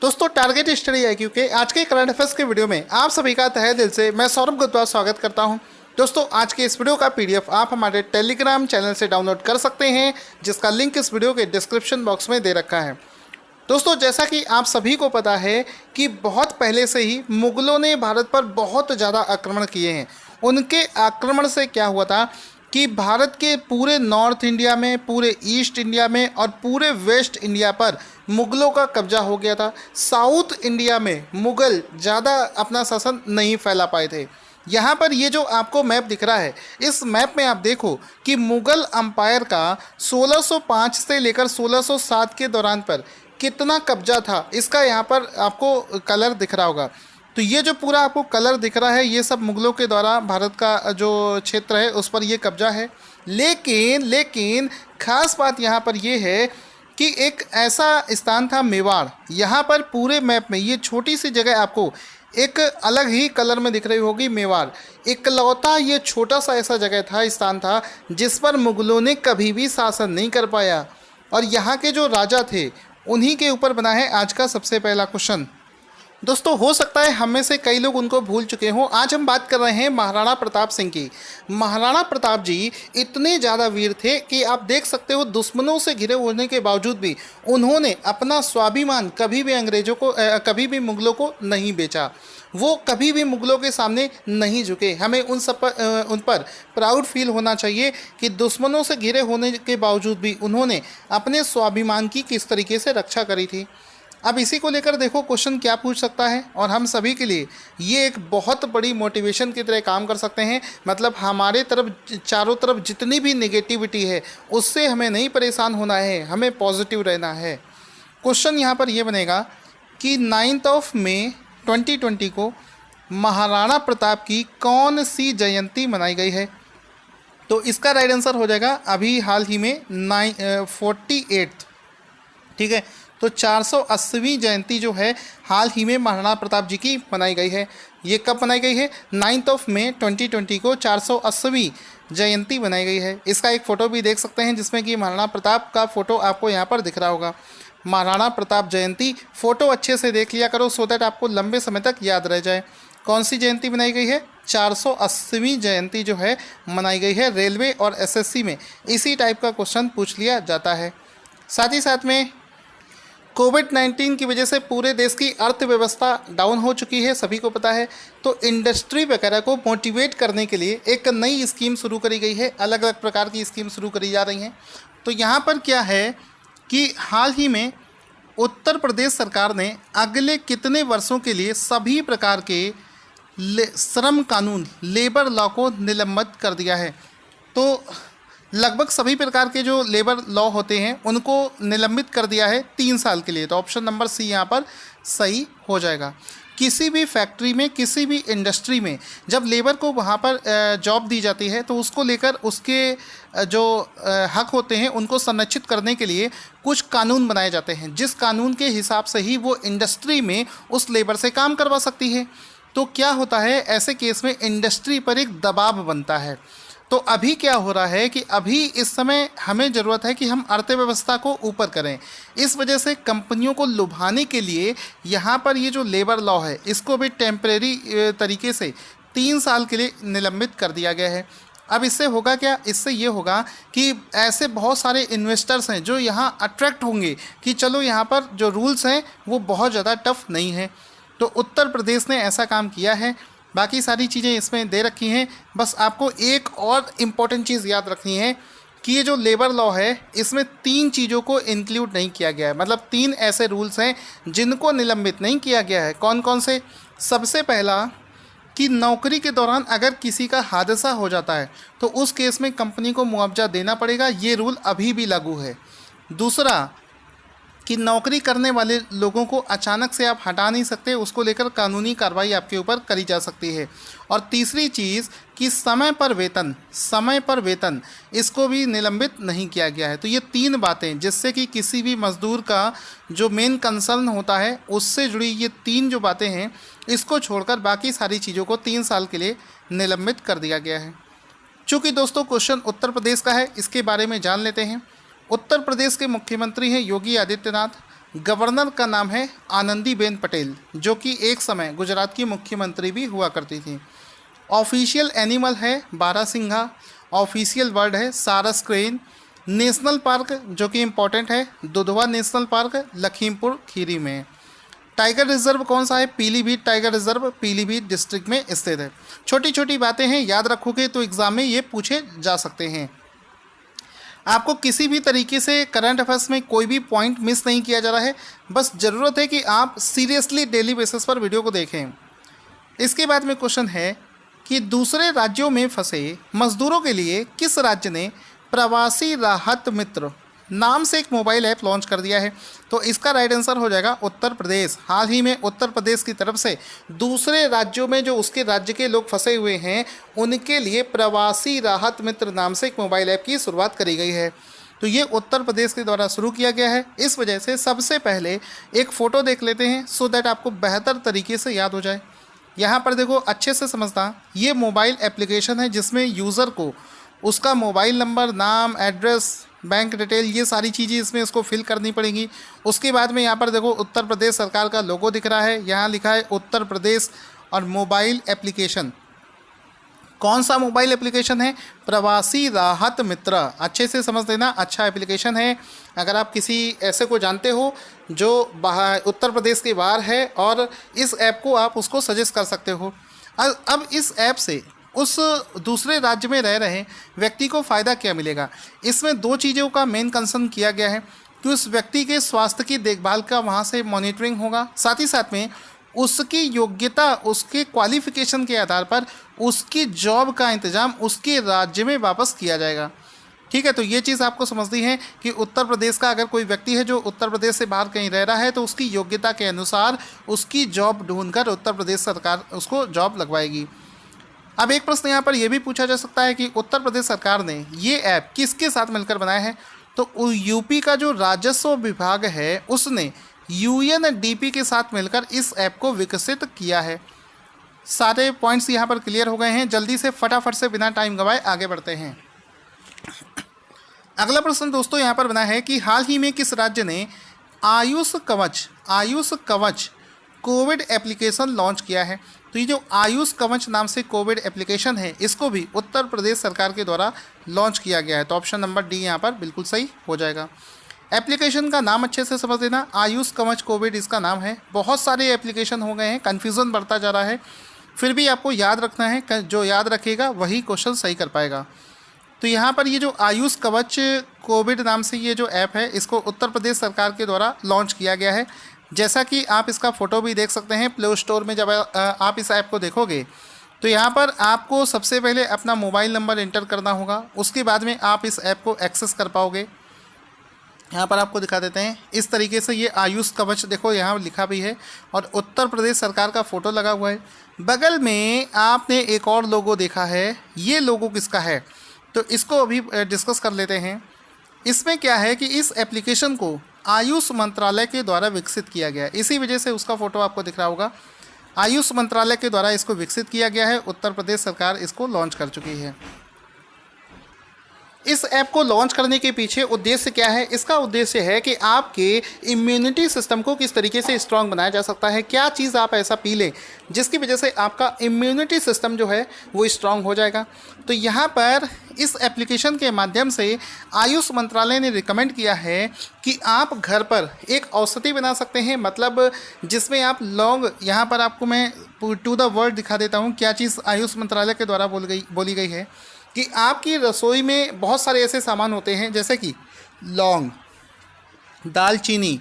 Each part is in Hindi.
दोस्तों टारगेट स्टडी IQ के आज के करंट अफेयर्स के वीडियो में आप सभी का तहे दिल से मैं सौरभ गुप्ता स्वागत करता हूं। दोस्तों आज के इस वीडियो का PDF आप हमारे टेलीग्राम चैनल से डाउनलोड कर सकते हैं, जिसका लिंक इस वीडियो के डिस्क्रिप्शन बॉक्स में दे रखा है। दोस्तों जैसा कि आप सभी को पता है कि बहुत पहले से ही मुगलों ने भारत पर बहुत ज़्यादा आक्रमण किए हैं। उनके आक्रमण से क्या हुआ था कि भारत के पूरे नॉर्थ इंडिया में, पूरे ईस्ट इंडिया में और पूरे वेस्ट इंडिया पर मुगलों का कब्जा हो गया था। साउथ इंडिया में मुगल ज़्यादा अपना शासन नहीं फैला पाए थे। यहाँ पर ये जो आपको मैप दिख रहा है, इस मैप में आप देखो कि मुगल अंपायर का 1605 से लेकर 1607 के दौरान पर कितना कब्जा था, इसका यहाँ पर आपको कलर दिख रहा होगा। तो ये जो पूरा आपको कलर दिख रहा है, ये सब मुगलों के द्वारा भारत का जो क्षेत्र है उस पर ये कब्जा है। लेकिन खास बात यहाँ पर ये है कि एक ऐसा स्थान था मेवाड़। यहाँ पर पूरे मैप में ये छोटी सी जगह आपको एक अलग ही कलर में दिख रही होगी, मेवाड़। इकलौता ये छोटा सा ऐसा जगह था, स्थान था, जिस पर मुगलों ने कभी भी शासन नहीं कर पाया। और यहाँ के जो राजा थे उन्हीं के ऊपर बना है आज का सबसे पहला क्वेश्चन। दोस्तों हो सकता है हम में से कई लोग उनको भूल चुके हों। आज हम बात कर रहे हैं महाराणा प्रताप सिंह की। महाराणा प्रताप जी इतने ज़्यादा वीर थे कि आप देख सकते हो दुश्मनों से घिरे होने के बावजूद भी उन्होंने अपना स्वाभिमान कभी भी अंग्रेज़ों को कभी भी मुगलों को नहीं बेचा। वो कभी भी मुगलों के सामने नहीं झुके। हमें उन पर प्राउड फील होना चाहिए कि दुश्मनों से घिरे होने के बावजूद भी उन्होंने अपने स्वाभिमान की किस तरीके से रक्षा करी थी। अब इसी को लेकर देखो क्वेश्चन क्या पूछ सकता है, और हम सभी के लिए ये एक बहुत बड़ी मोटिवेशन की तरह काम कर सकते हैं। मतलब हमारे तरफ चारों तरफ जितनी भी नेगेटिविटी है उससे हमें नहीं परेशान होना है, हमें पॉजिटिव रहना है। क्वेश्चन यहाँ पर ये बनेगा कि 9 मई 2020 को महाराणा प्रताप की कौन सी जयंती मनाई गई है? तो इसका राइट आंसर हो जाएगा अभी हाल ही में 48, ठीक है। तो 480वीं जयंती जो है हाल ही में महाराणा प्रताप जी की मनाई गई है। ये कब मनाई गई है? 9 मई 2020 को 480वीं जयंती मनाई गई है। इसका एक फ़ोटो भी देख सकते हैं जिसमें कि महाराणा प्रताप का फ़ोटो आपको यहाँ पर दिख रहा होगा। महाराणा प्रताप जयंती फ़ोटो अच्छे से देख लिया करो, सो दैट आपको लंबे समय तक याद रह जाए। कौन सी जयंती मनाई गई है? 480वीं जयंती जो है मनाई गई है। रेलवे और SSC में इसी टाइप का क्वेश्चन पूछ लिया जाता है। साथ ही साथ में कोविड-19 की वजह से पूरे देश की अर्थव्यवस्था डाउन हो चुकी है, सभी को पता है। तो इंडस्ट्री वगैरह को मोटिवेट करने के लिए एक नई स्कीम शुरू करी गई है। अलग अलग प्रकार की स्कीम शुरू करी जा रही हैं। तो यहाँ पर क्या है कि हाल ही में उत्तर प्रदेश सरकार ने अगले कितने वर्षों के लिए सभी प्रकार के श्रम कानून, लेबर लॉ को निलंबित कर दिया है। तो लगभग सभी प्रकार के जो लेबर लॉ होते हैं उनको निलंबित कर दिया है 3 साल के लिए। तो ऑप्शन नंबर सी यहाँ पर सही हो जाएगा। किसी भी फैक्ट्री में, किसी भी इंडस्ट्री में जब लेबर को वहाँ पर जॉब दी जाती है तो उसको लेकर उसके जो हक होते हैं उनको संरक्षित करने के लिए कुछ कानून बनाए जाते हैं, जिस कानून के हिसाब से ही वो इंडस्ट्री में उस लेबर से काम करवा सकती है। तो क्या होता है, ऐसे केस में इंडस्ट्री पर एक दबाव बनता है। तो अभी क्या हो रहा है कि अभी इस समय हमें ज़रूरत है कि हम अर्थव्यवस्था को ऊपर करें। इस वजह से कंपनियों को लुभाने के लिए यहाँ पर ये जो लेबर लॉ है इसको भी टेम्परेरी तरीके से 3 साल के लिए निलंबित कर दिया गया है। अब इससे होगा क्या? इससे ये होगा कि ऐसे बहुत सारे इन्वेस्टर्स हैं जो यहाँ अट्रैक्ट होंगे कि चलो यहाँ पर जो रूल्स हैं वो बहुत ज़्यादा टफ नहीं है। तो उत्तर प्रदेश ने ऐसा काम किया है। बाकी सारी चीज़ें इसमें दे रखी हैं। बस आपको एक और इम्पॉर्टेंट चीज़ याद रखनी है कि ये जो लेबर लॉ है इसमें 3 चीज़ों को इंक्लूड नहीं किया गया है। मतलब 3 ऐसे रूल्स हैं जिनको निलंबित नहीं किया गया है। कौन कौन से? सबसे पहला कि नौकरी के दौरान अगर किसी का हादसा हो जाता है तो उस केस में कंपनी को मुआवजा देना पड़ेगा। ये रूल अभी भी लागू है। दूसरा कि नौकरी करने वाले लोगों को अचानक से आप हटा नहीं सकते, उसको लेकर कानूनी कार्रवाई आपके ऊपर करी जा सकती है। और तीसरी चीज़ कि समय पर वेतन इसको भी निलंबित नहीं किया गया है। तो ये 3 बातें जिससे कि किसी भी मज़दूर का जो मेन कंसर्न होता है उससे जुड़ी ये 3 जो बातें हैं, इसको छोड़कर बाकी सारी चीज़ों को 3 साल के लिए निलंबित कर दिया गया है। चूँकि दोस्तों क्वेश्चन उत्तर प्रदेश का है, इसके बारे में जान लेते हैं। उत्तर प्रदेश के मुख्यमंत्री हैं योगी आदित्यनाथ। गवर्नर का नाम है आनंदीबेन पटेल, जो कि एक समय गुजरात की मुख्यमंत्री भी हुआ करती थी। ऑफिशियल एनिमल है बारहसिंघा। ऑफिशियल बर्ड है सारस क्रेन। नेशनल पार्क जो कि इम्पोर्टेंट है दुधवा नेशनल पार्क लखीमपुर खीरी में। टाइगर रिजर्व कौन सा है? Pilibhit tiger reserve Pilibhit district में स्थित है। छोटी छोटी बातें हैं, याद रखोगे तो एग्जाम में ये पूछे जा सकते हैं। आपको किसी भी तरीके से करंट अफेयर्स में कोई भी पॉइंट मिस नहीं किया जा रहा है, बस ज़रूरत है कि आप सीरियसली डेली बेसिस पर वीडियो को देखें। इसके बाद में क्वेश्चन है कि दूसरे राज्यों में फंसे मजदूरों के लिए किस राज्य ने प्रवासी राहत मित्र नाम से एक मोबाइल ऐप लॉन्च कर दिया है? तो इसका राइट आंसर हो जाएगा उत्तर प्रदेश। हाल ही में उत्तर प्रदेश की तरफ से दूसरे राज्यों में जो उसके राज्य के लोग फंसे हुए हैं उनके लिए प्रवासी राहत मित्र नाम से एक मोबाइल ऐप की शुरुआत करी गई है। तो ये उत्तर प्रदेश के द्वारा शुरू किया गया है। इस वजह से सबसे पहले एक फ़ोटो देख लेते हैं सो दैट आपको बेहतर तरीके से याद हो जाए। यहाँ पर देखो, अच्छे से समझना, ये मोबाइल एप्लीकेशन है जिसमें यूज़र को उसका मोबाइल नंबर, नाम, एड्रेस, बैंक डिटेल, ये सारी चीज़ें इसमें उसको फिल करनी पड़ेंगी। उसके बाद में यहाँ पर देखो उत्तर प्रदेश सरकार का लोगो दिख रहा है, यहाँ लिखा है उत्तर प्रदेश और मोबाइल एप्लीकेशन। कौन सा मोबाइल एप्लीकेशन है? प्रवासी राहत मित्र। अच्छे से समझ लेना, अच्छा एप्लीकेशन है। अगर आप किसी ऐसे को जानते हो जो उत्तर प्रदेश के बाहर है और इस ऐप को आप उसको सजेस्ट कर सकते हो। अब इस ऐप से उस दूसरे राज्य में रह रहे व्यक्ति को फ़ायदा क्या मिलेगा? इसमें दो चीज़ों का मेन कंसर्न किया गया है कि उस व्यक्ति के स्वास्थ्य की देखभाल का वहाँ से मॉनिटरिंग होगा, साथ ही साथ में उसकी योग्यता, उसके क्वालिफिकेशन के आधार पर उसकी जॉब का इंतज़ाम उसके राज्य में वापस किया जाएगा। ठीक है, तो ये चीज़ आपको समझनी है कि उत्तर प्रदेश का अगर कोई व्यक्ति है जो उत्तर प्रदेश से बाहर कहीं रह रहा है तो उसकी योग्यता के अनुसार उसकी जॉब ढूंढकर उत्तर प्रदेश सरकार उसको जॉब लगवाएगी। अब एक प्रश्न यहाँ पर यह भी पूछा जा सकता है कि उत्तर प्रदेश सरकार ने ये ऐप किसके साथ मिलकर बनाया है? तो यूपी का जो राजस्व विभाग है उसने यूएनडीपी के साथ मिलकर इस ऐप को विकसित किया है। सारे पॉइंट्स यहाँ पर क्लियर हो गए हैं। जल्दी से फटाफट से बिना टाइम गंवाए आगे बढ़ते हैं। अगला प्रश्न दोस्तों यहाँ पर बना है कि हाल ही में किस राज्य ने आयुष कवच कोविड एप्लीकेशन लॉन्च किया है? तो ये जो आयुष कवच नाम से कोविड एप्लीकेशन है इसको भी उत्तर प्रदेश सरकार के द्वारा लॉन्च किया गया है। तो ऑप्शन नंबर डी यहाँ पर बिल्कुल सही हो जाएगा। एप्लीकेशन का नाम अच्छे से समझ लेना, आयुष कवच कोविड इसका नाम है। बहुत सारे एप्लीकेशन हो गए हैं, कन्फ्यूज़न बढ़ता जा रहा है, फिर भी आपको याद रखना है। जो याद रखेगा वही क्वेश्चन सही कर पाएगा। तो यहाँ पर ये जो आयुष कवच कोविड नाम से ये जो ऐप है इसको उत्तर प्रदेश सरकार के द्वारा लॉन्च किया गया है। जैसा कि आप इसका फ़ोटो भी देख सकते हैं, प्ले स्टोर में जब आप इस ऐप को देखोगे तो यहाँ पर आपको सबसे पहले अपना मोबाइल नंबर एंटर करना होगा, उसके बाद में आप इस ऐप को एक्सेस कर पाओगे। यहाँ पर आपको दिखा देते हैं इस तरीके से ये आयुष कवच, देखो यहाँ लिखा भी है और उत्तर प्रदेश सरकार का फ़ोटो लगा हुआ है। बगल में आपने एक और लोगो देखा है, ये लोगो किसका है? तो इसको अभी डिस्कस कर लेते हैं। इसमें क्या है कि इस एप्लीकेशन को आयुष मंत्रालय के द्वारा विकसित किया गया है, इसी वजह से उसका फ़ोटो आपको दिख रहा होगा। आयुष मंत्रालय के द्वारा इसको विकसित किया गया है, उत्तर प्रदेश सरकार इसको लॉन्च कर चुकी है। इस ऐप को लॉन्च करने के पीछे उद्देश्य क्या है? इसका उद्देश्य है कि आपके इम्यूनिटी सिस्टम को किस तरीके से स्ट्रांग बनाया जा सकता है, क्या चीज़ आप ऐसा पी लें जिसकी वजह से आपका इम्यूनिटी सिस्टम जो है वो स्ट्रांग हो जाएगा। तो यहाँ पर इस एप्लीकेशन के माध्यम से आयुष मंत्रालय ने रिकमेंड किया है कि आप घर पर एक औषधि बना सकते हैं, मतलब जिसमें आप लौंग, यहाँ पर आपको मैं टू द वर्ड दिखा देता हूँ क्या चीज़ आयुष मंत्रालय के द्वारा बोली गई है कि आपकी रसोई में बहुत सारे ऐसे सामान होते हैं जैसे कि लौंग, दालचीनी,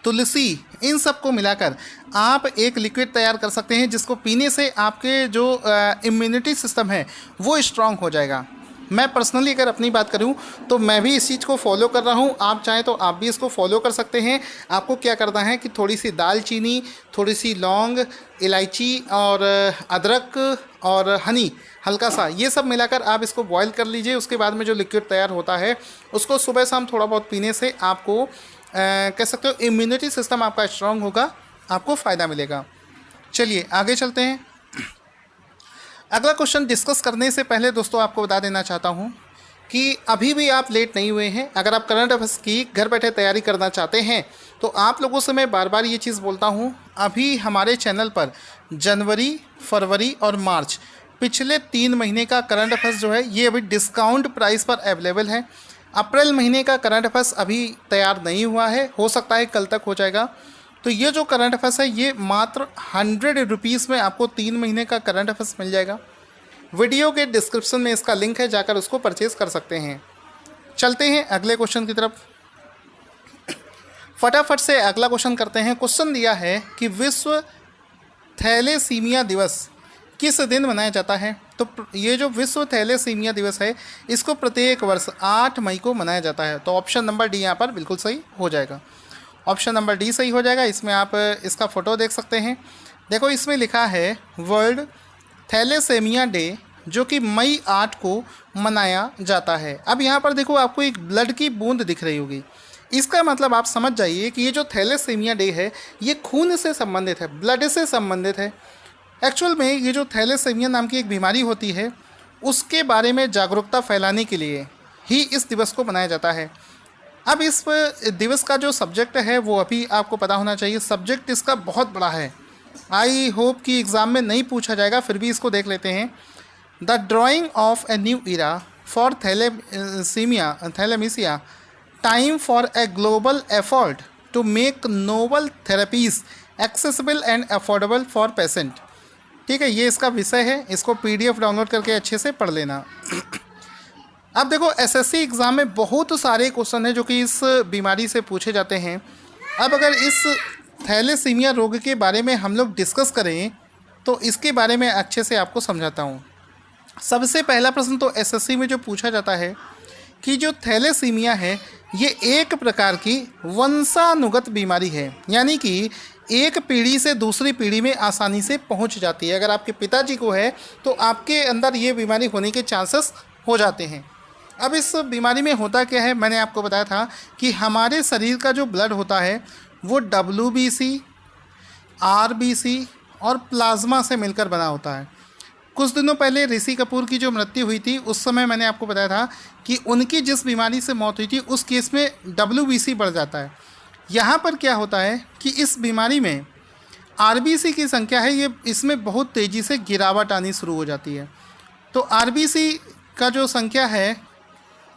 तुलसी, इन सब को मिलाकर आप एक लिक्विड तैयार कर सकते हैं जिसको पीने से आपके जो इम्यूनिटी सिस्टम है वो स्ट्रांग हो जाएगा। मैं पर्सनली अगर अपनी बात करूं तो मैं भी इस चीज़ को फॉलो कर रहा हूं, आप चाहें तो आप भी इसको फॉलो कर सकते हैं। आपको क्या करना है कि थोड़ी सी दालचीनी, थोड़ी सी लौंग, इलायची और अदरक और हनी हल्का सा, ये सब मिलाकर आप इसको बॉईल कर लीजिए। उसके बाद में जो लिक्विड तैयार होता है उसको सुबह शाम थोड़ा बहुत पीने से आपको कह सकते हो इम्यूनिटी सिस्टम आपका स्ट्रांग होगा, आपको फ़ायदा मिलेगा। चलिए आगे चलते हैं। अगला क्वेश्चन डिस्कस करने से पहले दोस्तों आपको बता देना चाहता हूं कि अभी भी आप लेट नहीं हुए हैं। अगर आप करंट अफेयर्स की घर बैठे तैयारी करना चाहते हैं तो आप लोगों से मैं बार बार ये चीज़ बोलता हूँ, अभी हमारे चैनल पर जनवरी, फरवरी और मार्च पिछले 3 महीने का करंट अफेयर्स जो है ये अभी डिस्काउंट प्राइस पर अवेलेबल है। अप्रैल महीने का करंट अफेयर्स अभी तैयार नहीं हुआ है, हो सकता है कल तक हो जाएगा। तो ये जो करंट अफेयर्स है ये मात्र 100 रुपीज़ में आपको 3 महीने का करंट अफेयर्स मिल जाएगा। वीडियो के डिस्क्रिप्शन में इसका लिंक है, जाकर उसको परचेज कर सकते हैं। चलते हैं अगले क्वेश्चन की तरफ। फटाफट से अगला क्वेश्चन करते हैं। क्वेश्चन दिया है कि विश्व थैलेसीमिया दिवस किस दिन मनाया जाता है। तो ये जो विश्व थैलेसीमिया दिवस है इसको प्रत्येक वर्ष 8 मई को मनाया जाता है। तो ऑप्शन नंबर डी यहाँ पर बिल्कुल सही हो जाएगा। ऑप्शन नंबर डी सही हो जाएगा। इसमें आप इसका फ़ोटो देख सकते हैं। देखो इसमें लिखा है वर्ल्ड थैलेसेमिया डे, जो कि मई 8 को मनाया जाता है। अब यहाँ पर देखो आपको एक ब्लड की बूंद दिख रही होगी, इसका मतलब आप समझ जाइए कि ये जो थैलेसेमिया डे है ये खून से संबंधित है, ब्लड से संबंधित है। एक्चुअल में ये जो थैलेसेमिया नाम की एक बीमारी होती है उसके बारे में जागरूकता फैलाने के लिए ही इस दिवस को मनाया जाता है। अब इस दिवस का जो सब्जेक्ट है वो अभी आपको पता होना चाहिए। सब्जेक्ट इसका बहुत बड़ा है, आई होप कि एग्ज़ाम में नहीं पूछा जाएगा, फिर भी इसको देख लेते हैं। The drawing of a new era for thalassemia, time for a global effort to make novel therapies accessible and affordable for patient. ठीक है, ये इसका विषय है, इसको PDF डाउनलोड करके अच्छे से पढ़ लेना। अब देखो SSC एग्ज़ाम में बहुत सारे क्वेश्चन हैं जो कि इस बीमारी से पूछे जाते हैं। अब अगर इस थैलेसीमिया रोग के बारे में हम लोग डिस्कस करें तो इसके बारे में अच्छे से आपको समझाता हूँ। सबसे पहला प्रश्न तो SSC में जो पूछा जाता है कि जो थैलेसीमिया है ये एक प्रकार की वंशानुगत बीमारी है, यानी कि एक पीढ़ी से दूसरी पीढ़ी में आसानी से पहुंच जाती है। अगर आपके पिताजी को है तो आपके अंदर ये बीमारी होने के चांसेस हो जाते हैं। अब इस बीमारी में होता क्या है, मैंने आपको बताया था कि हमारे शरीर का जो ब्लड होता है वो WBC, RBC और प्लाज्मा से मिलकर बना होता है। कुछ दिनों पहले ऋषि कपूर की जो मृत्यु हुई थी उस समय मैंने आपको बताया था कि उनकी जिस बीमारी से मौत हुई थी उस केस में WBC बढ़ जाता है। यहाँ पर क्या होता है कि इस बीमारी में RBC की संख्या है ये इसमें बहुत तेज़ी से गिरावट आनी शुरू हो जाती है। तो RBC का जो संख्या है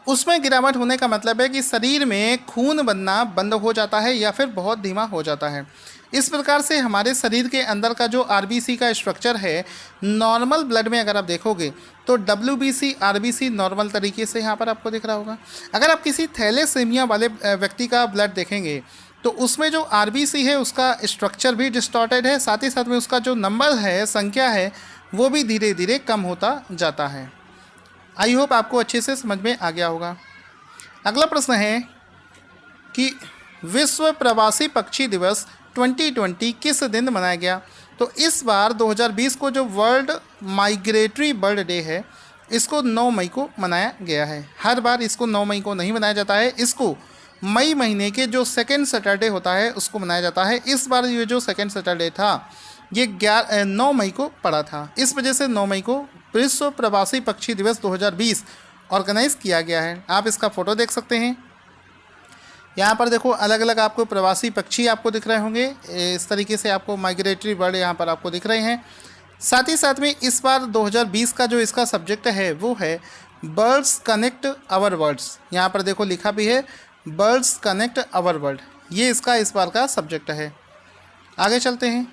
उसमें गिरावट होने का मतलब है कि शरीर में खून बनना बंद हो जाता है या फिर बहुत धीमा हो जाता है। इस प्रकार से हमारे शरीर के अंदर का जो RBC का स्ट्रक्चर है, नॉर्मल ब्लड में अगर आप देखोगे तो WBC RBC नॉर्मल तरीके से यहाँ पर आपको दिख रहा होगा। अगर आप किसी थैलेसीमिया वाले व्यक्ति का ब्लड देखेंगे तो उसमें जो RBC है उसका स्ट्रक्चर भी डिस्टॉर्टेड है, साथ ही साथ में उसका जो नंबर है, संख्या है, वो भी धीरे धीरे कम होता जाता है। आई होप आपको अच्छे से समझ में आ गया होगा। अगला प्रश्न है कि विश्व प्रवासी पक्षी दिवस 2020 किस दिन मनाया गया। तो इस बार 2020 को जो वर्ल्ड माइग्रेटरी बर्ड डे है इसको 9 मई को मनाया गया है। हर बार इसको 9 मई को नहीं मनाया जाता है, इसको मई महीने के जो सेकेंड सैटरडे होता है उसको मनाया जाता है। इस बार ये जो सेकेंड सैटरडे था ये 9 मई को पड़ा था, इस वजह से 9 मई को विश्व प्रवासी पक्षी दिवस 2020 ऑर्गेनाइज किया गया है। आप इसका फ़ोटो देख सकते हैं। यहाँ पर देखो अलग अलग आपको प्रवासी पक्षी आपको दिख रहे होंगे, इस तरीके से आपको माइग्रेटरी बर्ड यहाँ पर आपको दिख रहे हैं। साथ ही साथ में इस बार 2020 का जो इसका सब्जेक्ट है वो है बर्ड्स कनेक्ट आवर वर्ल्ड्स। यहाँ पर देखो लिखा भी है बर्ड्स कनेक्ट आवर वर्ल्ड, ये इसका इस बार का सब्जेक्ट है। आगे चलते हैं।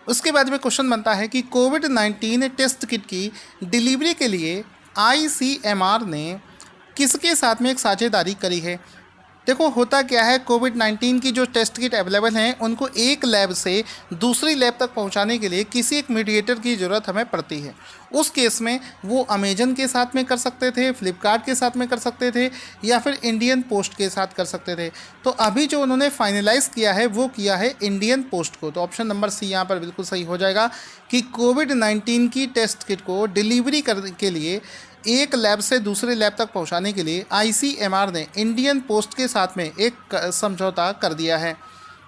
उसके बाद में क्वेश्चन बनता है कि कोविड-19 टेस्ट किट की डिलीवरी के लिए ICMR ने किसके साथ में एक साझेदारी करी है। देखो होता क्या है, कोविड-19 की जो टेस्ट किट अवेलेबल हैं उनको एक लैब से दूसरी लैब तक पहुंचाने के लिए किसी एक मीडिएटर की ज़रूरत हमें पड़ती है। उस केस में वो अमेजन के साथ में कर सकते थे, फ्लिपकार्ट के साथ में कर सकते थे या फिर इंडियन पोस्ट के साथ कर सकते थे। तो अभी जो उन्होंने फाइनलाइज़ किया है वो किया है इंडियन पोस्ट को। तो ऑप्शन नंबर सी यहाँ पर बिल्कुल सही हो जाएगा कि कोविड-19 की टेस्ट किट को डिलीवरी करने के लिए एक लैब से दूसरे लैब तक पहुंचाने के लिए ICMR ने इंडियन पोस्ट के साथ में एक समझौता कर दिया है।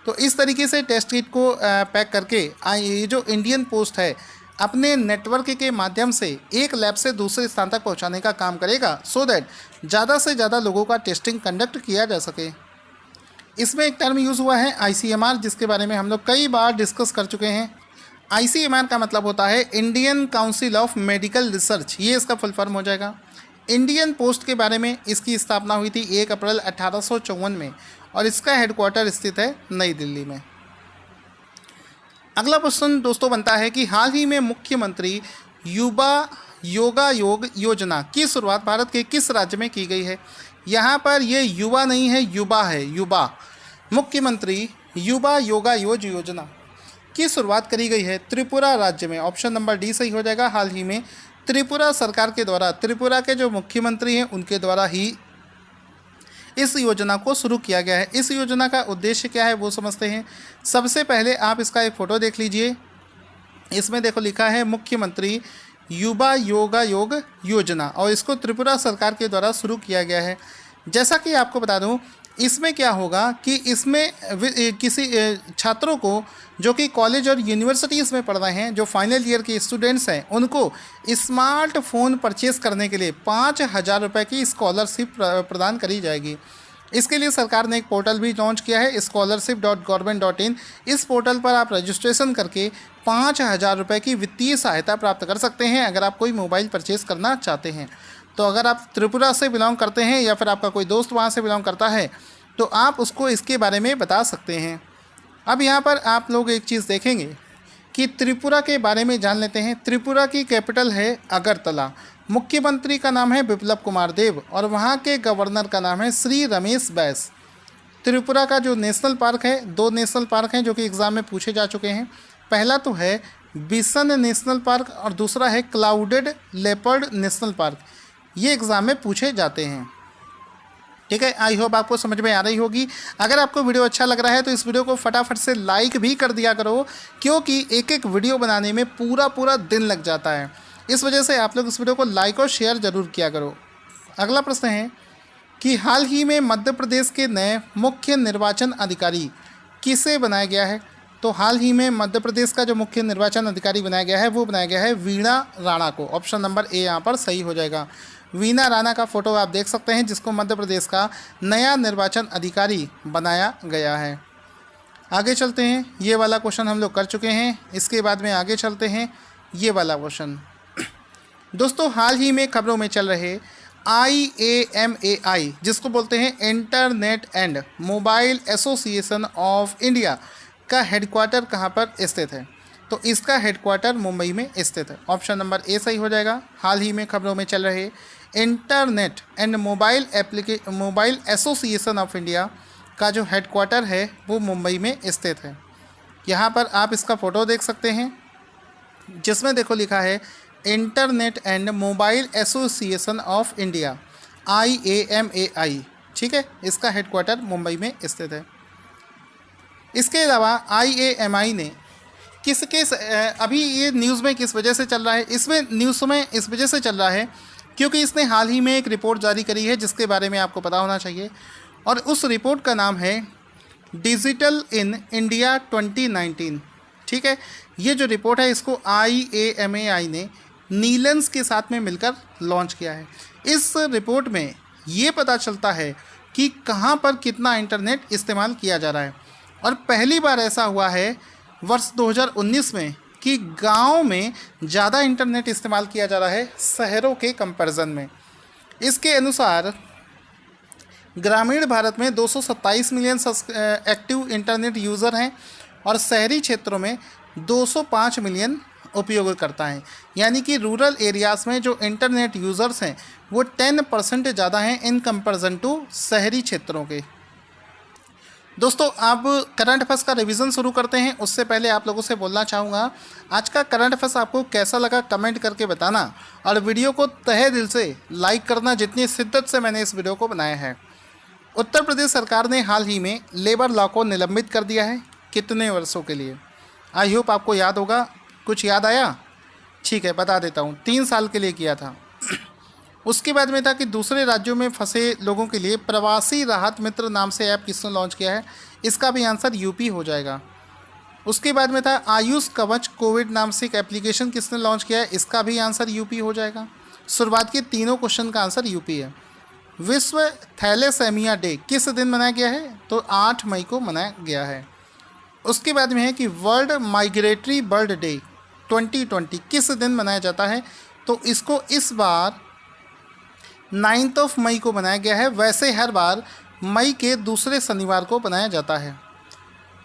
तो इस तरीके से टेस्ट किट को पैक करके ये जो इंडियन पोस्ट है अपने नेटवर्क के माध्यम से एक लैब से दूसरे स्थान तक पहुंचाने का काम करेगा, सो दैट ज़्यादा से ज़्यादा लोगों का टेस्टिंग कंडक्ट किया जा सके। इसमें एक टर्म यूज़ हुआ है ICMR, जिसके बारे में हम लोग कई बार डिस्कस कर चुके हैं। ICMR का मतलब होता है Indian council of medical research, ये इसका फुल फॉर्म हो जाएगा। इंडियन पोस्ट के बारे में, इसकी स्थापना हुई थी 1 अप्रैल 1854 में और इसका हेडक्वार्टर स्थित है नई दिल्ली में। अगला क्वेश्चन दोस्तों बनता है कि हाल ही में मुख्यमंत्री युवा योगा योग योजना की शुरुआत भारत के किस राज्य में की गई है। यहाँ पर ये युवा नहीं है, युवा है, युवा। मुख्यमंत्री युवा योगा योजना की शुरुआत करी गई है त्रिपुरा राज्य में। ऑप्शन नंबर डी सही हो जाएगा। हाल ही में त्रिपुरा सरकार के द्वारा, त्रिपुरा के जो मुख्यमंत्री हैं उनके द्वारा ही इस योजना को शुरू किया गया है। इस योजना का उद्देश्य क्या है वो समझते हैं। सबसे पहले आप इसका एक फ़ोटो देख लीजिए। इसमें देखो लिखा है मुख्यमंत्री युवा योगा योग योजना और इसको त्रिपुरा सरकार के द्वारा शुरू किया गया है। जैसा कि आपको बता दूं, इसमें क्या होगा कि इसमें किसी छात्रों को जो कि कॉलेज और यूनिवर्सिटीज़ में पढ़ रहे हैं, जो फाइनल ईयर के स्टूडेंट्स हैं, उनको स्मार्टफोन परचेज़ करने के लिए 5,000 रुपये की स्कॉलरशिप प्रदान करी जाएगी। इसके लिए सरकार ने एक पोर्टल भी लॉन्च किया है, scholarship.government.in। इस पोर्टल पर आप रजिस्ट्रेशन करके 5,000 रुपये की वित्तीय सहायता प्राप्त कर सकते हैं अगर आप कोई मोबाइल परचेज़ करना चाहते हैं। तो अगर आप त्रिपुरा से बिलोंग करते हैं या फिर आपका कोई दोस्त वहाँ से बिलोंग करता है तो आप उसको इसके बारे में बता सकते हैं। अब यहाँ पर आप लोग एक चीज़ देखेंगे कि त्रिपुरा के बारे में जान लेते हैं। त्रिपुरा की कैपिटल है अगरतला। मुख्यमंत्री का नाम है बिप्लब कुमार देव और वहाँ के गवर्नर का नाम है श्री रमेश बैस। त्रिपुरा का जो नेशनल पार्क है, 2 नेशनल पार्क हैं जो कि एग्ज़ाम में पूछे जा चुके हैं। पहला तो है बिसन नेशनल पार्क और दूसरा है क्लाउडेड लेपर्ड नेशनल पार्क। ये एग्ज़ाम में पूछे जाते हैं। ठीक है, आई होप आपको समझ में आ रही होगी। अगर आपको वीडियो अच्छा लग रहा है तो इस वीडियो को फटाफट से लाइक भी कर दिया करो, क्योंकि एक एक वीडियो बनाने में पूरा दिन लग जाता है। इस वजह से आप लोग इस वीडियो को लाइक और शेयर ज़रूर किया करो। अगला प्रश्न है कि हाल ही में मध्य प्रदेश के नए मुख्य निर्वाचन अधिकारी किसे बनाया गया है। तो हाल ही में मध्य प्रदेश का जो मुख्य निर्वाचन अधिकारी बनाया गया है वो बनाया गया है वीणा राणा को। ऑप्शन नंबर ए यहाँ पर सही हो जाएगा। वीणा राणा का फोटो आप देख सकते हैं, जिसको मध्य प्रदेश का नया निर्वाचन अधिकारी बनाया गया है। आगे चलते हैं, ये वाला क्वेश्चन हम लोग कर चुके हैं। इसके बाद में आगे चलते हैं, ये वाला क्वेश्चन। दोस्तों हाल ही में खबरों में चल रहे IAMAI, जिसको बोलते हैं internet and mobile association of India, का हेडक्वार्टर कहाँ पर स्थित है। तो इसका हेडक्वार्टर मुंबई में स्थित है। ऑप्शन नंबर ए सही हो जाएगा। हाल ही में खबरों में चल रहे internet and mobile association of India का जो हेडक्वार्टर है वो मुंबई में स्थित है। यहाँ पर आप इसका फ़ोटो देख सकते हैं, जिसमें देखो लिखा है internet and mobile association of India, IAMAI। ठीक है, इसका हेडक्वार्टर मुंबई में स्थित है। इसके अलावा IAMAI ने अभी ये न्यूज़ में किस वजह से चल रहा है, इसमें न्यूज़ में इस वजह से चल रहा है क्योंकि इसने हाल ही में एक रिपोर्ट जारी करी है जिसके बारे में आपको पता होना चाहिए, और उस रिपोर्ट का नाम है डिजिटल इन इंडिया 2019। ठीक है, ये जो रिपोर्ट है इसको IAMAI ने नीलेंस के साथ में मिलकर लॉन्च किया है। इस रिपोर्ट में ये पता चलता है कि कहाँ पर कितना इंटरनेट इस्तेमाल किया जा रहा है, और पहली बार ऐसा हुआ है वर्ष 2019 में कि गांव में ज़्यादा इंटरनेट इस्तेमाल किया जा रहा है शहरों के कंपैरिजन में। इसके अनुसार ग्रामीण भारत में 227 मिलियन एक्टिव इंटरनेट यूज़र हैं और शहरी क्षेत्रों में 205 मिलियन उपयोगकर्ता हैं। यानी कि रूरल एरियाज़ में जो इंटरनेट यूज़र्स हैं वो 10% ज़्यादा हैं इन कंपैरिजन टू शहरी क्षेत्रों के। दोस्तों अब करंट अफेयर्स का रिवीजन शुरू करते हैं। उससे पहले आप लोगों से बोलना चाहूँगा, आज का करंट अफेयर्स आपको कैसा लगा कमेंट करके बताना, और वीडियो को तहे दिल से लाइक करना जितनी शिद्दत से मैंने इस वीडियो को बनाया है। उत्तर प्रदेश सरकार ने हाल ही में लेबर लॉ को निलंबित कर दिया है। कितने वर्षों के लिए? आई होप आपको याद होगा। कुछ याद आया? ठीक है, बता देता हूँ। 3 साल के लिए किया था। उसके बाद में था कि दूसरे राज्यों में फंसे लोगों के लिए प्रवासी राहत मित्र नाम से ऐप किसने लॉन्च किया है? इसका भी आंसर यूपी हो जाएगा। उसके बाद में था आयुष कवच कोविड नाम से एक एप्लीकेशन किसने लॉन्च किया है? इसका भी आंसर यूपी हो जाएगा। शुरुआत के तीनों क्वेश्चन का आंसर यूपी है। विश्व थैलेसेमिया डे किस दिन मनाया गया है? तो 8 मई को मनाया गया है। उसके बाद में है कि वर्ल्ड माइग्रेटरी बर्ड डे 2020 किस दिन मनाया जाता है? तो इसको इस बार 9 मई को मनाया गया है। वैसे हर बार मई के दूसरे शनिवार को मनाया जाता है।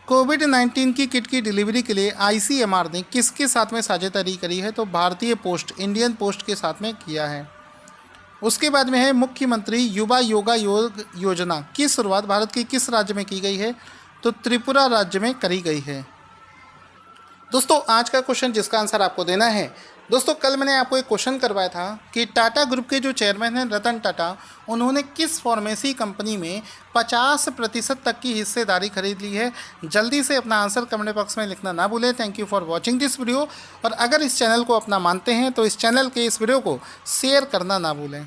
कोविड-19 की किट की डिलीवरी के लिए ICMR ने किसके साथ में साझेदारी करी है? तो भारतीय पोस्ट, इंडियन पोस्ट के साथ में किया है। उसके बाद में है मुख्यमंत्री युवा योगा योग योजना की शुरुआत भारत के किस राज्य में की गई है? तो त्रिपुरा राज्य में करी गई है। दोस्तों आज का क्वेश्चन जिसका आंसर आपको देना है, दोस्तों कल मैंने आपको एक क्वेश्चन करवाया था कि टाटा ग्रुप के जो चेयरमैन हैं रतन टाटा, उन्होंने किस फार्मेसी कंपनी में 50% तक की हिस्सेदारी खरीद ली है? जल्दी से अपना आंसर कमेंट बॉक्स में लिखना ना भूलें। Thank you for watching this video. और अगर इस चैनल को अपना मानते हैं तो इस चैनल के इस वीडियो को शेयर करना ना भूलें।